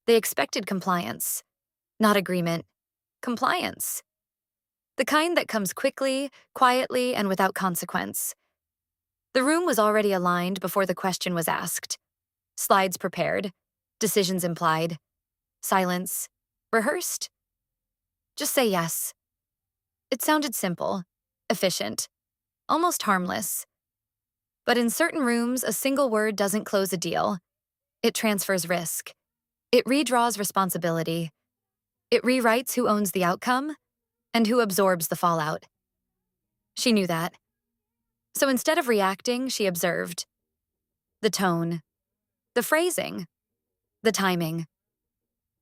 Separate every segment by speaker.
Speaker 1: They expected compliance, not agreement. Compliance. The kind that comes quickly, quietly, and without consequence. The room was already aligned before the question was asked. Slides prepared, decisions implied, silence rehearsed. Just say yes. It sounded simple, efficient, almost harmless. But in certain rooms, a single word doesn't close a deal. It transfers risk. It redraws responsibility. It rewrites who owns the outcome and who absorbs the fallout. She knew that. So instead of reacting, she observed. The tone, the phrasing, the timing.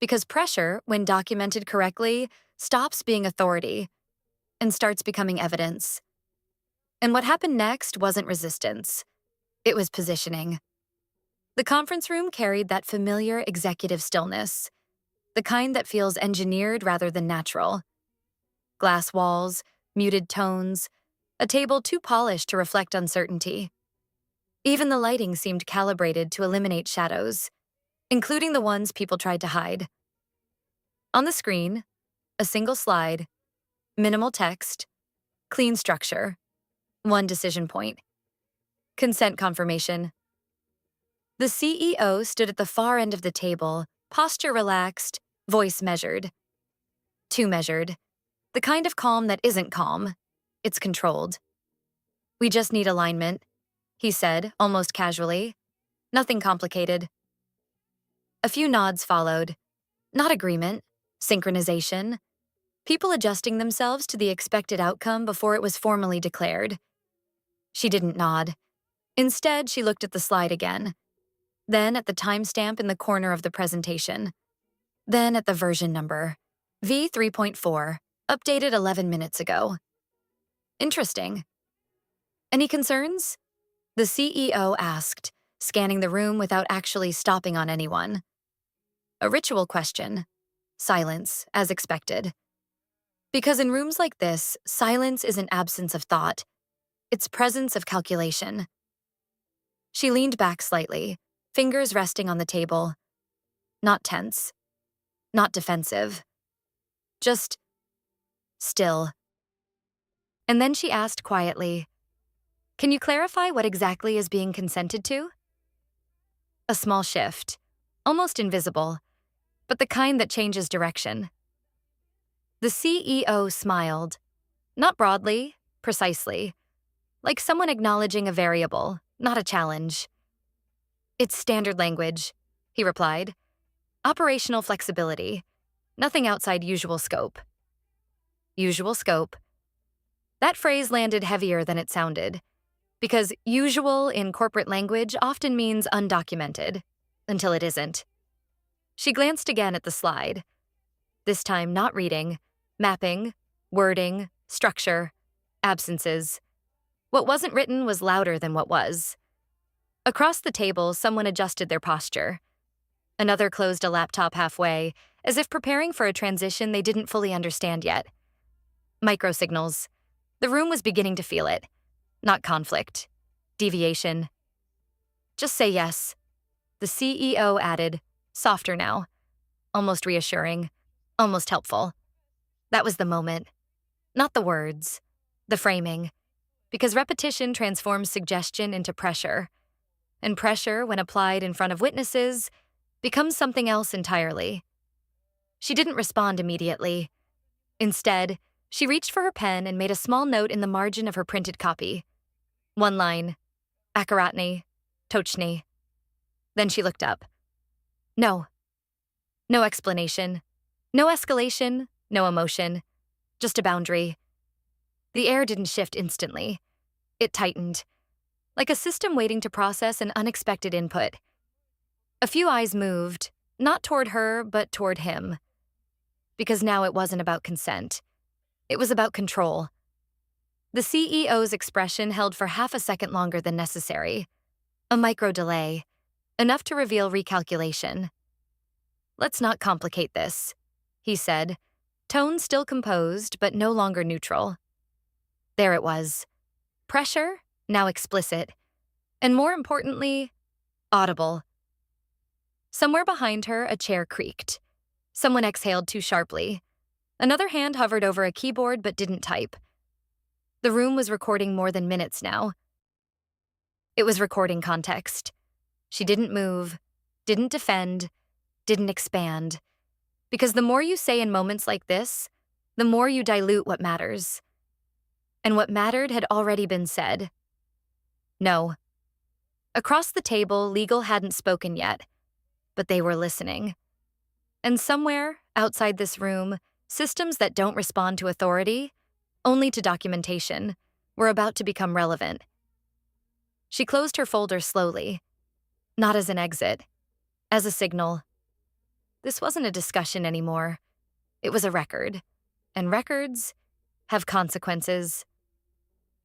Speaker 1: Because pressure, when documented correctly, stops being authority and starts becoming evidence. And what happened next wasn't resistance. It was positioning. The conference room carried that familiar executive stillness, the kind that feels engineered rather than natural. Glass walls, muted tones, a table too polished to reflect uncertainty. Even the lighting seemed calibrated to eliminate shadows, including the ones people tried to hide. On the screen, a single slide, minimal text, clean structure, one decision point. Consent confirmation. The CEO stood at the far end of the table, posture relaxed, voice measured. Too measured. The kind of calm that isn't calm. It's controlled. We just need alignment, he said, almost casually. Nothing complicated. A few nods followed. Not agreement, synchronization. People adjusting themselves to the expected outcome before it was formally declared. She didn't nod. Instead, she looked at the slide again. Then at the timestamp in the corner of the presentation. Then at the version number. V3.4, updated 11 minutes ago. Interesting. Any concerns? The CEO asked, scanning the room without actually stopping on anyone. A ritual question. Silence, as expected. Because in rooms like this, silence isn't absence of thought. It's presence of calculation. She leaned back slightly, fingers resting on the table. Not tense. Not defensive. Just still. And then she asked quietly, "Can you clarify what exactly is being consented to?" A small shift, almost invisible, but the kind that changes direction. The CEO smiled, not broadly, precisely, like someone acknowledging a variable, not a challenge. "It's standard language," he replied. "Operational flexibility, nothing outside usual scope." Usual scope. That phrase landed heavier than it sounded, because usual in corporate language often means undocumented, until it isn't. She glanced again at the slide, this time not reading, mapping, wording, structure, absences. What wasn't written was louder than what was. Across the table, someone adjusted their posture. Another closed a laptop halfway, as if preparing for a transition they didn't fully understand yet. Microsignals. The room was beginning to feel it. Not conflict. Deviation. "Just say yes," the CEO added, softer now. Almost reassuring. Almost helpful. That was the moment. Not the words. The framing. Because repetition transforms suggestion into pressure. And pressure, when applied in front of witnesses, becomes something else entirely. She didn't respond immediately. Instead, she reached for her pen and made a small note in the margin of her printed copy. One line. Akaratny. Tochny. Then she looked up. No. No explanation. No escalation. No emotion. Just a boundary. The air didn't shift instantly. It tightened. Like a system waiting to process an unexpected input. A few eyes moved, not toward her, but toward him. Because now it wasn't about consent. It was about control. The CEO's expression held for half a second longer than necessary. A micro delay, enough to reveal recalculation. "Let's not complicate this," he said, tone still composed but no longer neutral. There it was. Pressure, now explicit, and more importantly, audible. Somewhere behind her, a chair creaked. Someone exhaled too sharply. Another hand hovered over a keyboard but didn't type. The room was recording more than minutes now. It was recording context. She didn't move, didn't defend, didn't expand. Because the more you say in moments like this, the more you dilute what matters. And what mattered had already been said. No. Across the table, legal hadn't spoken yet, but they were listening. And somewhere, outside this room, systems that don't respond to authority, only to documentation, were about to become relevant. She closed her folder slowly, not as an exit, as a signal. This wasn't a discussion anymore. It was a record. And records have consequences.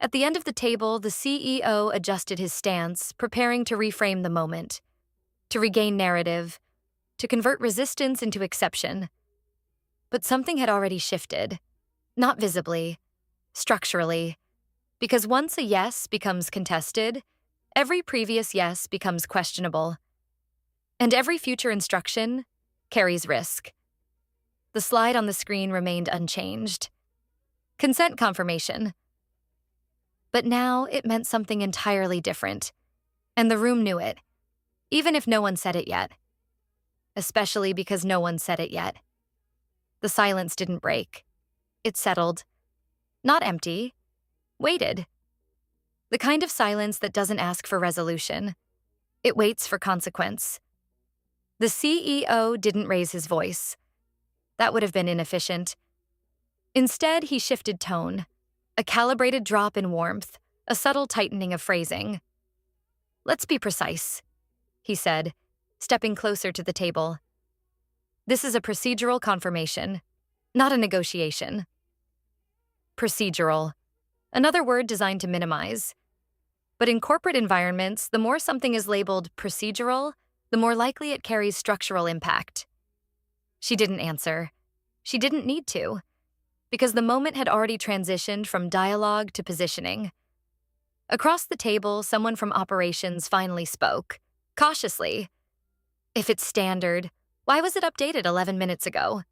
Speaker 1: At the end of the table, the CEO adjusted his stance, preparing to reframe the moment, to regain narrative, to convert resistance into exception. But something had already shifted, not visibly, structurally, because once a yes becomes contested, every previous yes becomes questionable, and every future instruction carries risk. The slide on the screen remained unchanged. Consent confirmation. But now it meant something entirely different, and the room knew it, even if no one said it yet. Especially because no one said it yet. The silence didn't break. It settled. Not empty. Waited. The kind of silence that doesn't ask for resolution. It waits for consequence. The CEO didn't raise his voice. That would have been inefficient. Instead, he shifted tone. A calibrated drop in warmth, a subtle tightening of phrasing. "Let's be precise," he said, stepping closer to the table. "This is a procedural confirmation, not a negotiation." Procedural. Another word designed to minimize. But in corporate environments, the more something is labeled procedural, the more likely it carries structural impact. She didn't answer. She didn't need to, because the moment had already transitioned from dialogue to positioning. Across the table, someone from operations finally spoke, cautiously. If it's standard, why was it updated 11 minutes ago?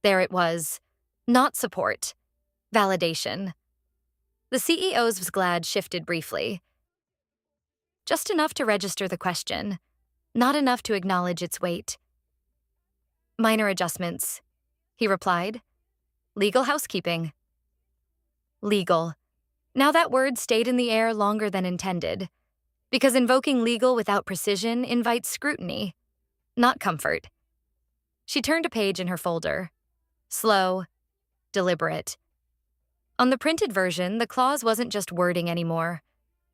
Speaker 1: There it was. Not support. Validation. The CEO's glad shifted briefly. Just enough to register the question, not enough to acknowledge its weight. "Minor adjustments," he replied. "Legal housekeeping." Legal. Now that word stayed in the air longer than intended, because invoking legal without precision invites scrutiny, not comfort. She turned a page in her folder. Slow, deliberate. On the printed version, the clause wasn't just wording anymore.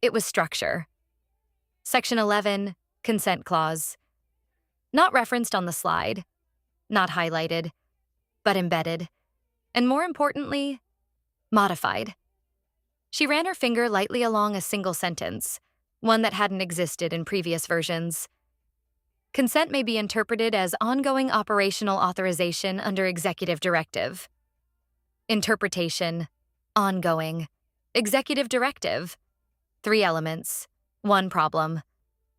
Speaker 1: It was structure. Section 11, Consent Clause. Not referenced on the slide, not highlighted, but embedded. And more importantly, modified. She ran her finger lightly along a single sentence, one that hadn't existed in previous versions. Consent may be interpreted as ongoing operational authorization under executive directive. Interpretation, ongoing, executive directive. 3 elements, 1 problem.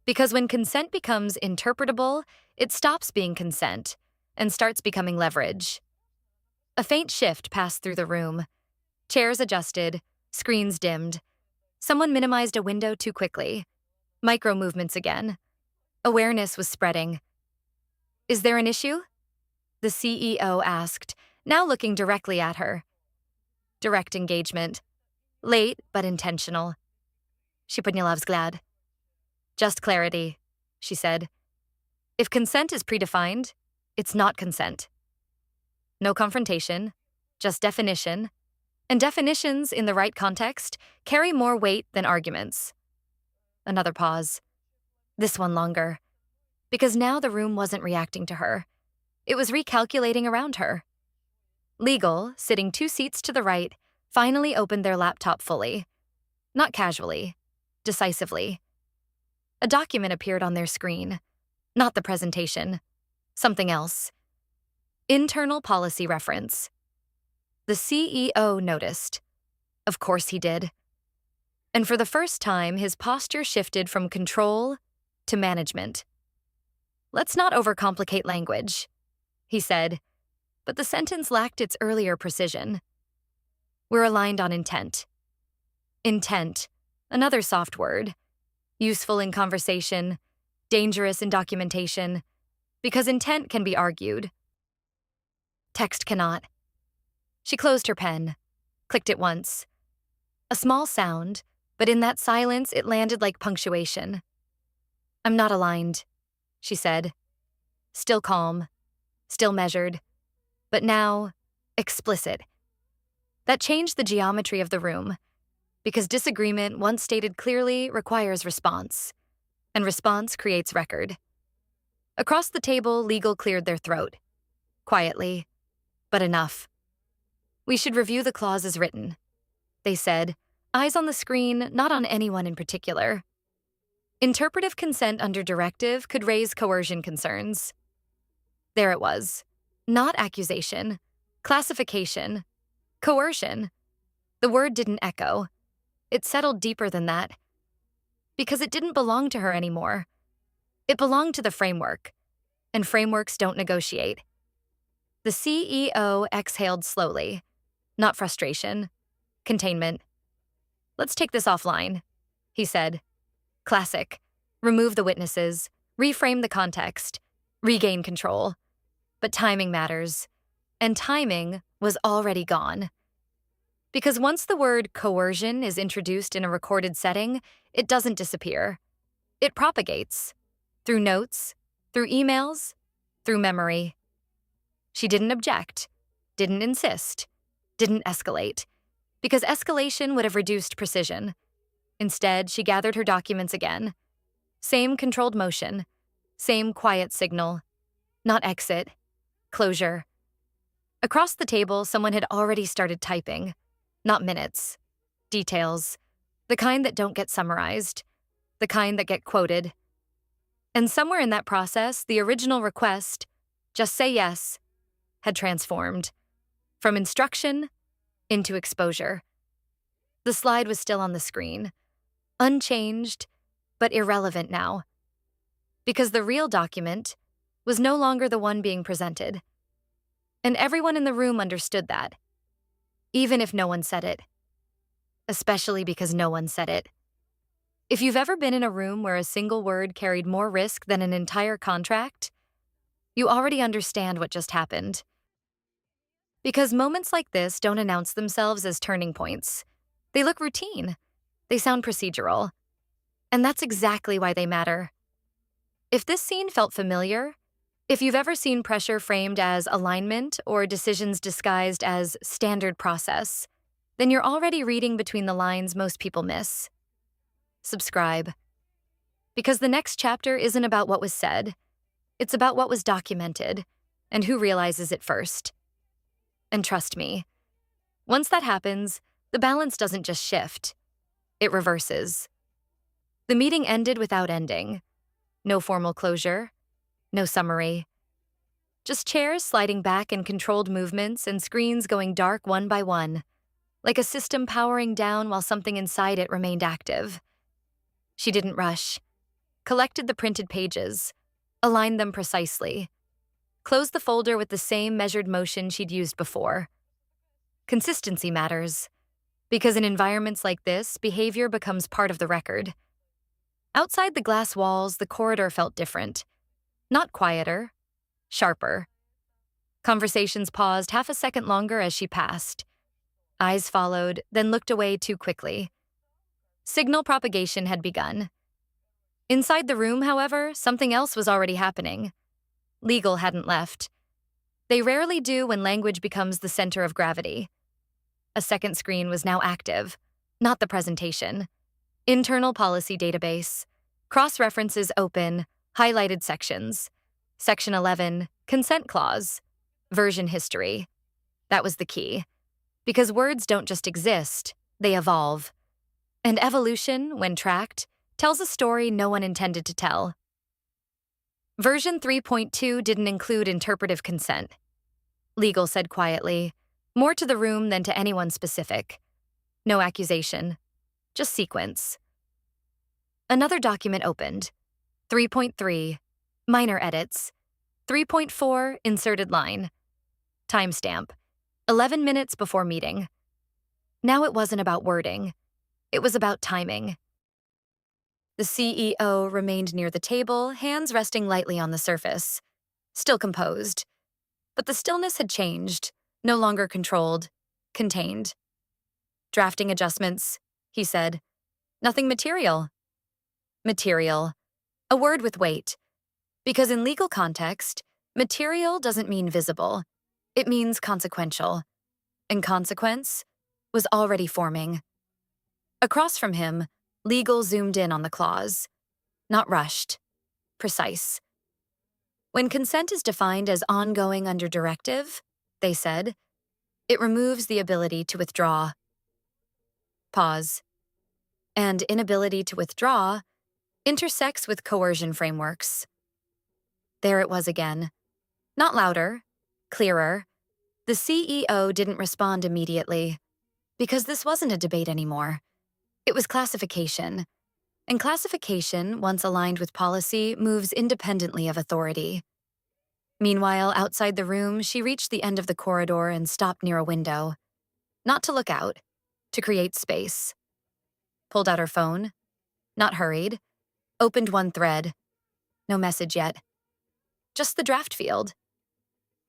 Speaker 1: Because when consent becomes interpretable, it stops being consent and starts becoming leverage. A faint shift passed through the room. Chairs adjusted, screens dimmed. Someone minimized a window too quickly. Micro movements again. Awareness was spreading. "Is there an issue?" the CEO asked, now looking directly at her. Direct engagement. Late, but intentional. She podняла взгляд. "Just clarity," she said. "If consent is predefined, it's not consent. No confrontation, just definition. And definitions, in the right context, carry more weight than arguments." Another pause. This one longer. Because now the room wasn't reacting to her. It was recalculating around her. Legal, sitting 2 seats to the right, finally opened their laptop fully. Not casually, decisively. A document appeared on their screen. Not the presentation. Something else. Internal policy reference. The CEO noticed. Of course he did. And for the first time, his posture shifted from control to management. Let's not overcomplicate language, he said, but the sentence lacked its earlier precision. We're aligned on intent. Intent, another soft word, useful in conversation, dangerous in documentation, because intent can be argued. Text cannot. She closed her pen, clicked it once. A small sound, but in that silence it landed like punctuation. I'm not aligned, she said. Still calm, still measured, but now explicit. That changed the geometry of the room, because disagreement, once stated clearly, requires response, and response creates record. Across the table, legal cleared their throat. Quietly, but enough. We should review the clause as written, they said, eyes on the screen, not on anyone in particular. Interpretive consent under directive could raise coercion concerns. There it was. Not accusation, classification, coercion. The word didn't echo. It settled deeper than that. Because it didn't belong to her anymore. It belonged to the framework, and frameworks don't negotiate. The CEO exhaled slowly. Not frustration. Containment. Let's take this offline, he said. Classic. Remove the witnesses, reframe the context, regain control. But timing matters. And timing was already gone. Because once the word coercion is introduced in a recorded setting, it doesn't disappear. It propagates. Through notes, through emails, through memory. She didn't object, didn't insist, didn't escalate, because escalation would have reduced precision. Instead, she gathered her documents again. Same controlled motion, same quiet signal. Not exit, closure. Across the table, someone had already started typing. Not minutes. Details. The kind that don't get summarized. The kind that get quoted. And somewhere in that process, the original request, just say yes, had transformed. From instruction into exposure. The slide was still on the screen. Unchanged, but irrelevant now. Because the real document was no longer the one being presented. And everyone in the room understood that. Even if no one said it. Especially because no one said it. If you've ever been in a room where a single word carried more risk than an entire contract, you already understand what just happened. Because moments like this don't announce themselves as turning points. They look routine. They sound procedural. And that's exactly why they matter. If this scene felt familiar, if you've ever seen pressure framed as alignment or decisions disguised as standard process, then you're already reading between the lines most people miss. Subscribe. Because the next chapter isn't about what was said. It's about what was documented and who realizes it first. And trust me, once that happens, the balance doesn't just shift. It reverses. The meeting ended without ending. No formal closure. No summary. Just chairs sliding back in controlled movements and screens going dark one by one, like a system powering down while something inside it remained active. She didn't rush. Collected the printed pages, aligned them precisely, closed the folder with the same measured motion she'd used before. Consistency matters, because in environments like this, behavior becomes part of the record. Outside the glass walls, the corridor felt different. Not quieter, sharper. Conversations paused half a second longer as she passed. Eyes followed, then looked away too quickly. Signal propagation had begun. Inside the room, however, something else was already happening. Legal hadn't left. They rarely do when language becomes the center of gravity. A second screen was now active, not the presentation. Internal policy database. Cross-references open, highlighted sections. Section 11, consent clause. Version history. That was the key. Because words don't just exist, they evolve. And evolution, when tracked, tells a story no one intended to tell. Version 3.2 didn't include interpretive consent. Legal said quietly, more to the room than to anyone specific. No accusation, just sequence. Another document opened. 3.3, Minor edits. 3.4 inserted line. Timestamp. 11 minutes before meeting. Now it wasn't about wording. It was about timing. The CEO remained near the table, hands resting lightly on the surface. Still composed. But the stillness had changed, no longer controlled, contained. Drafting adjustments, he said. Nothing material. Material. A word with weight. Because in legal context, material doesn't mean visible. It means consequential. And consequence was already forming. Across from him, legal zoomed in on the clause. Not rushed. Precise. When consent is defined as ongoing under directive, they said, it removes the ability to withdraw. Pause. And inability to withdraw intersects with coercion frameworks. There it was again. Not louder, clearer. The CEO didn't respond immediately, because this wasn't a debate anymore. It was classification. And classification, once aligned with policy, moves independently of authority. Meanwhile, outside the room, she reached the end of the corridor and stopped near a window. Not to look out, to create space. Pulled out her phone. Not hurried. Opened one thread. No message yet. Just the draft field.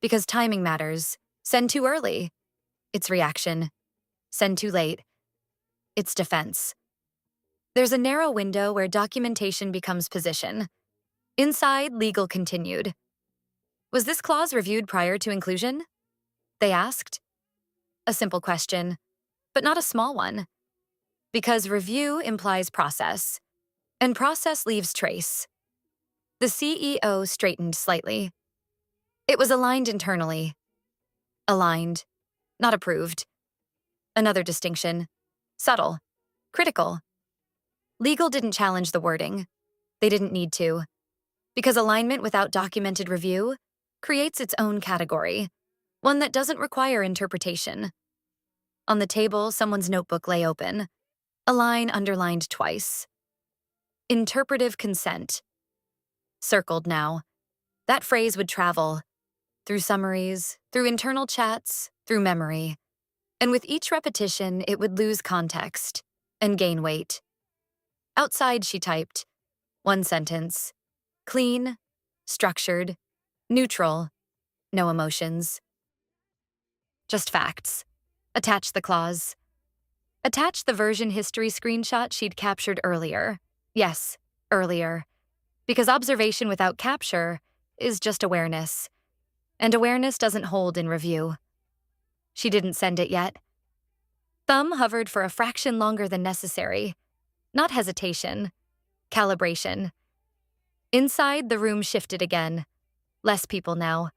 Speaker 1: Because timing matters. Send too early. It's reaction. Send too late. It's defense. There's a narrow window where documentation becomes position. Inside, legal continued. Was this clause reviewed prior to inclusion? They asked. A simple question, but not a small one. Because review implies process, and process leaves trace. The CEO straightened slightly. It was aligned internally. Aligned, not approved. Another distinction. Subtle. Critical. Legal didn't challenge the wording. They didn't need to. Because alignment without documented review creates its own category, one that doesn't require interpretation. On the table, someone's notebook lay open. A line underlined twice. Interpretive consent. Circled now. That phrase would travel. Through summaries, through internal chats, through memory. And with each repetition, it would lose context and gain weight. Outside, she typed. One sentence. Clean, structured, neutral, no emotions. Just facts. Attach the clause. Attach the version history screenshot she'd captured earlier. Yes, earlier. Because observation without capture is just awareness. And awareness doesn't hold in review. She didn't send it yet. Thumb hovered for a fraction longer than necessary. Not hesitation. Calibration. Inside, the room shifted again. Less people now.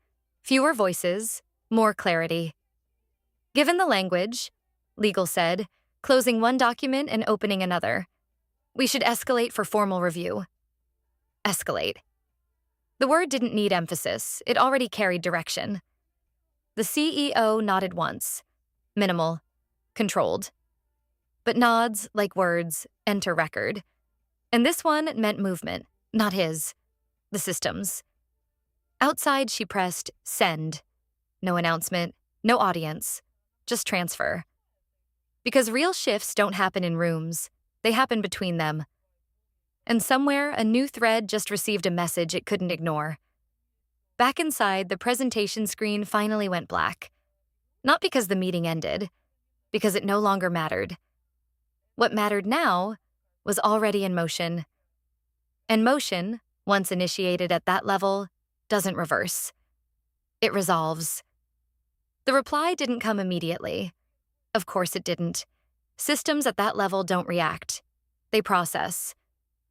Speaker 1: Fewer voices. More clarity. Given the language, legal said, closing one document and opening another. We should escalate for formal review. Escalate. The word didn't need emphasis. It already carried direction. The CEO nodded once. Minimal. Controlled. But nods, like words, enter record. And this one meant movement, not his. The system's. Outside, she pressed send. No announcement, no audience, just transfer. Because real shifts don't happen in rooms, they happen between them. And somewhere, a new thread just received a message it couldn't ignore. Back inside, the presentation screen finally went black. Not because the meeting ended, because it no longer mattered. What mattered now was already in motion. And motion, once initiated at that level, doesn't reverse. It resolves. The reply didn't come immediately. Of course it didn't. Systems at that level don't react. They process.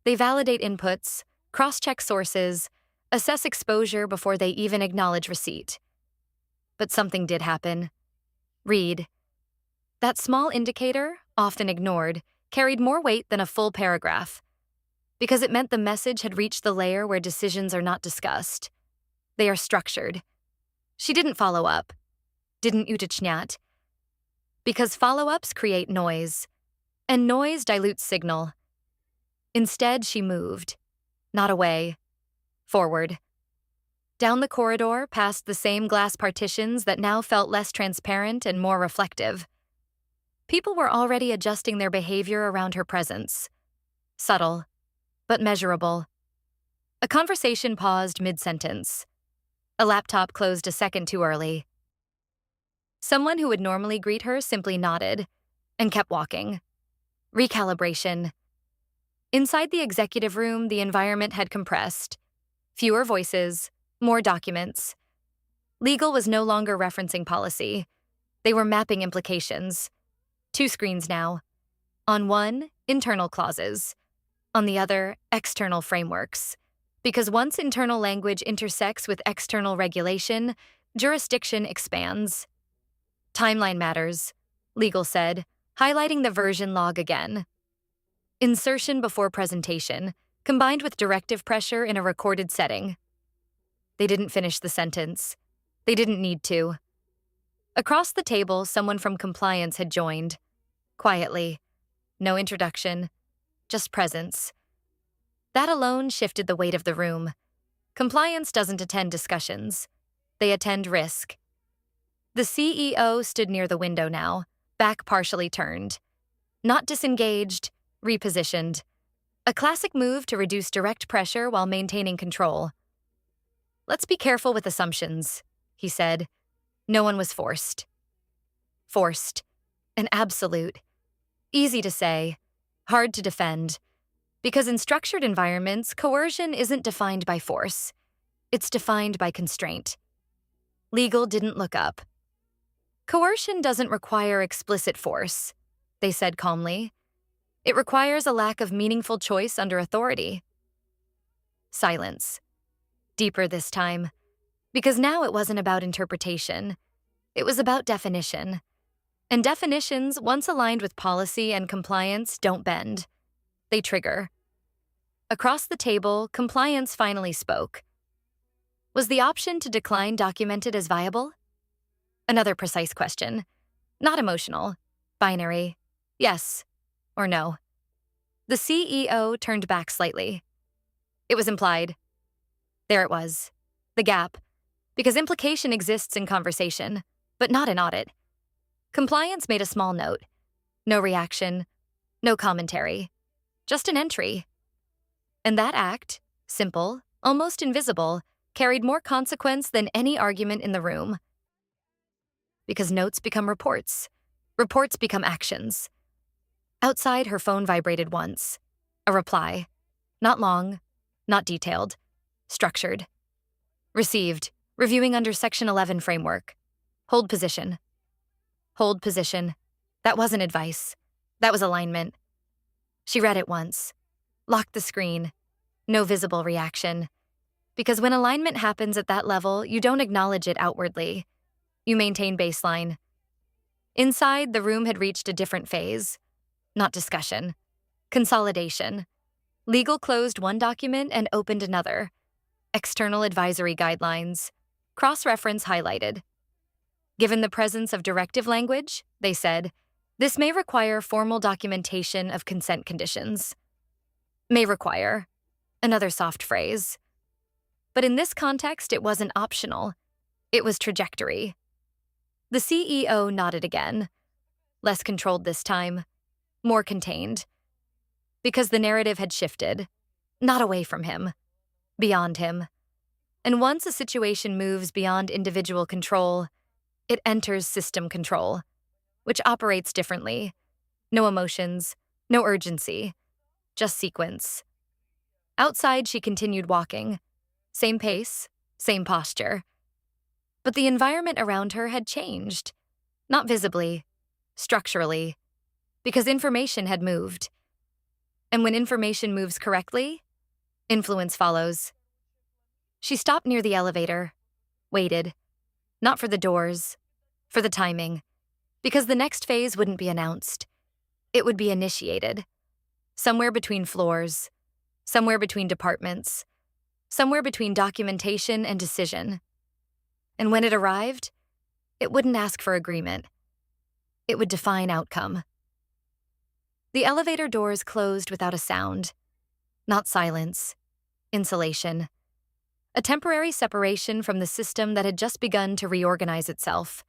Speaker 1: They validate inputs, cross-check sources, assess exposure before they even acknowledge receipt. But something did happen. Read. That small indicator, often ignored, carried more weight than a full paragraph. Because it meant the message had reached the layer where decisions are not discussed. They are structured. She didn't follow up. Didn't utachnyat. Because follow-ups create noise. And noise dilutes signal. Instead, she moved. Not away. Forward. Down the corridor, past the same glass partitions that now felt less transparent and more reflective. People were already adjusting their behavior around her presence. Subtle, but measurable. A conversation paused mid-sentence. A laptop closed a second too early. Someone who would normally greet her simply nodded and kept walking. Recalibration. Inside the executive room, the environment had compressed. Fewer voices, more documents. Legal was no longer referencing policy. They were mapping implications. 2 screens now. On one, internal clauses. On the other, external frameworks. Because once internal language intersects with external regulation, jurisdiction expands. Timeline matters, legal said, highlighting the version log again. Insertion before presentation, combined with directive pressure in a recorded setting. They didn't finish the sentence. They didn't need to. Across the table, someone from compliance had joined. Quietly. No introduction. Just presence. That alone shifted the weight of the room. Compliance doesn't attend discussions. They attend risk. The CEO stood near the window now, back partially turned. Not disengaged, repositioned. A classic move to reduce direct pressure while maintaining control. "Let's be careful with assumptions," he said. No one was forced. Forced. An absolute. Easy to say, hard to defend. Because in structured environments, coercion isn't defined by force. It's defined by constraint. Legal didn't look up. "Coercion doesn't require explicit force," they said calmly. "It requires a lack of meaningful choice under authority." Silence. Deeper this time. Because now it wasn't about interpretation. It was about definition. And definitions, once aligned with policy and compliance, don't bend. They trigger. Across the table, compliance finally spoke. Was the option to decline documented as viable? Another precise question. Not emotional. Binary. Yes or no. The CEO turned back slightly. It was implied. There it was. The gap. Because implication exists in conversation, but not in audit. Compliance made a small note. No reaction. No commentary. Just an entry. And that act, simple, almost invisible, carried more consequence than any argument in the room. Because notes become reports. Reports become actions. Outside, her phone vibrated once. A reply. Not long, not detailed. Structured. Received. Reviewing under Section 11 framework. Hold position. Hold position. That wasn't advice. That was alignment. She read it once. Locked the screen. No visible reaction. Because when alignment happens at that level, you don't acknowledge it outwardly. You maintain baseline. Inside, the room had reached a different phase. Not discussion. Consolidation. Legal closed one document and opened another. External advisory guidelines. Cross-reference highlighted. Given the presence of directive language, they said, this may require formal documentation of consent conditions. May require. Another soft phrase. But in this context, it wasn't optional. It was trajectory. The CEO nodded again. Less controlled this time. More contained. Because the narrative had shifted. Not away from him. Beyond him. And once a situation moves beyond individual control, it enters system control, which operates differently. No emotions, no urgency, just sequence. Outside, she continued walking. Same pace, same posture. But the environment around her had changed. Not visibly, structurally, because information had moved. And when information moves correctly, influence follows. She stopped near the elevator, waited. Not for the doors, for the timing. Because the next phase wouldn't be announced. It would be initiated. Somewhere between floors. Somewhere between departments. Somewhere between documentation and decision. And when it arrived, it wouldn't ask for agreement. It would define outcome. The elevator doors closed without a sound. Not silence. Insulation. a temporary separation from the system that had just begun to reorganize itself.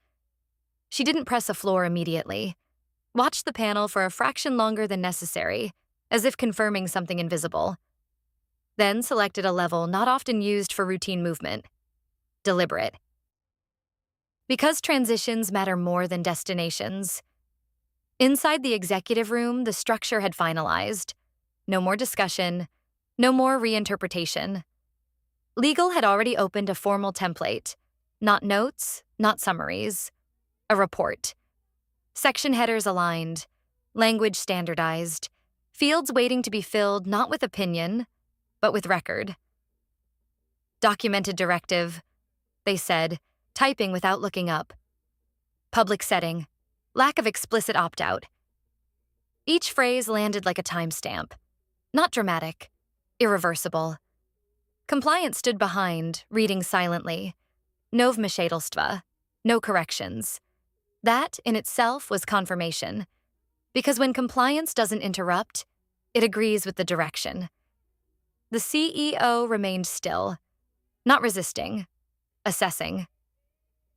Speaker 1: She didn't press a floor immediately, watched the panel for a fraction longer than necessary, as if confirming something invisible. Then selected a level not often used for routine movement: deliberate. Because transitions matter more than destinations. Inside the executive room, the structure had finalized. No more discussion, no more reinterpretation. Legal had already opened a formal template. Not notes, not summaries. A report. Section headers aligned, language standardized, fields waiting to be filled not with opinion, but with record. Documented directive, they said, typing without looking up. Public setting, lack of explicit opt-out. Each phrase landed like a timestamp. Not dramatic, irreversible. Compliance stood behind, reading silently. No vmishatelstva, no corrections. That, in itself, was confirmation. Because when compliance doesn't interrupt, it agrees with the direction. The CEO remained still, not resisting, assessing.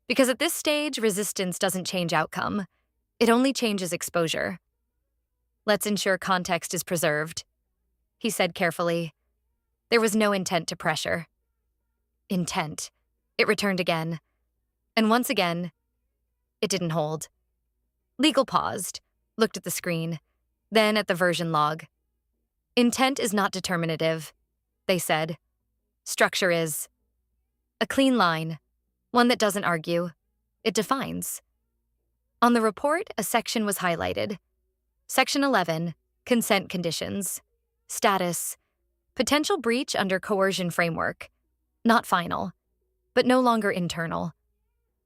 Speaker 1: Because at this stage, resistance doesn't change outcome. It only changes exposure. Let's ensure context is preserved, he said carefully. There was no intent to pressure. Intent. It returned again. And once again, it didn't hold. Legal paused, looked at the screen, then at the version log. Intent is not determinative, they said. Structure is. A clean line, one that doesn't argue. It defines. On the report, a section was highlighted. Section 11, Consent Conditions. Status, potential breach under coercion framework. Not final, but no longer internal.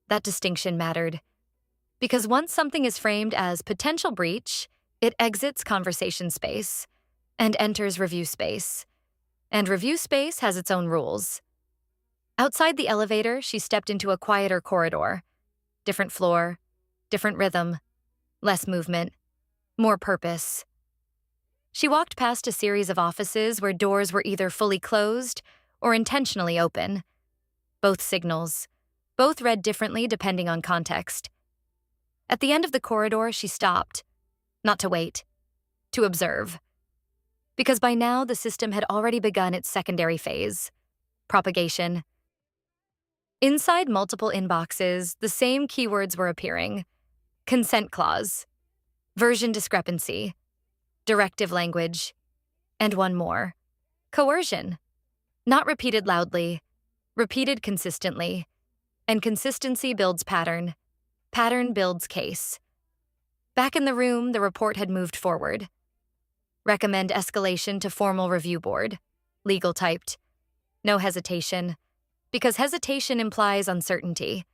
Speaker 1: That distinction mattered. Because once something is framed as potential breach, it exits conversation space and enters review space. And review space has its own rules. Outside the elevator, she stepped into a quieter corridor. Different floor, different rhythm, less movement, more purpose. She walked past a series of offices where doors were either fully closed or intentionally open. Both signals, both read differently depending on context. At the end of the corridor, she stopped, not to wait, to observe. Because by now, the system had already begun its secondary phase: propagation. Inside multiple inboxes, the same keywords were appearing: consent clause, version discrepancy, directive language, and one more: coercion. Not repeated loudly, repeated consistently. And consistency builds pattern. Pattern builds case. Back in the room, the report had moved forward. Recommend escalation to formal review board. Legal typed. No hesitation. Because hesitation implies uncertainty.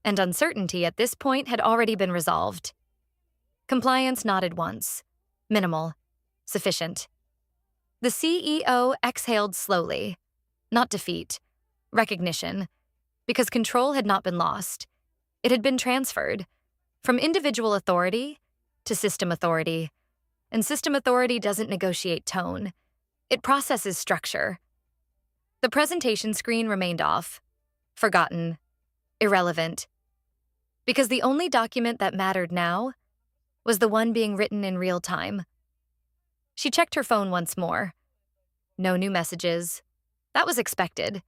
Speaker 1: And uncertainty at this point had already been resolved. Compliance nodded once. Minimal. Sufficient. The CEO exhaled slowly. Not defeat. Recognition. Because control had not been lost. It had been transferred. From individual authority to system authority. And system authority doesn't negotiate tone. It processes structure. The presentation screen remained off. Forgotten. Irrelevant. Because the only document that mattered now was the one being written in real time. She checked her phone once more. No new messages. That was expected.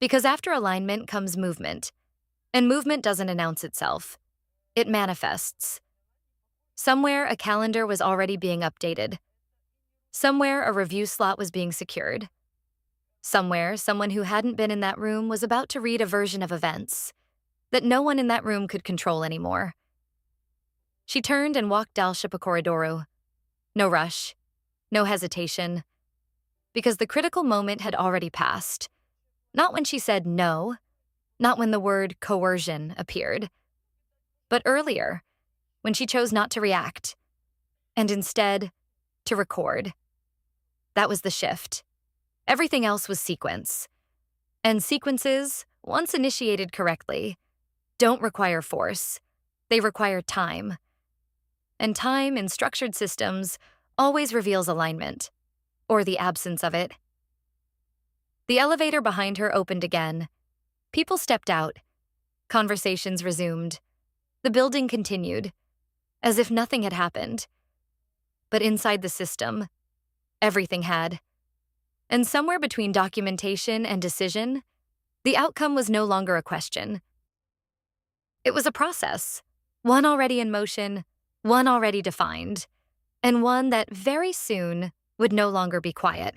Speaker 1: Because after alignment comes movement. And movement doesn't announce itself. It manifests. Somewhere, a calendar was already being updated. Somewhere, a review slot was being secured. Somewhere, someone who hadn't been in that room was about to read a version of events that no one in that room could control anymore. She turned and walked dalshipa corridoru. No rush. No hesitation. Because the critical moment had already passed. Not when she said no. Not when the word coercion appeared. But earlier, when she chose not to react. And instead, to record. That was the shift. Everything else was sequence. And sequences, once initiated correctly, don't require force. They require time. And time in structured systems always reveals alignment, or the absence of it. The elevator behind her opened again. People stepped out. Conversations resumed. The building continued, as if nothing had happened. But inside the system, everything had. And somewhere between documentation and decision, the outcome was no longer a question. It was a process, one already in motion, one already defined, and one that very soon would no longer be quiet.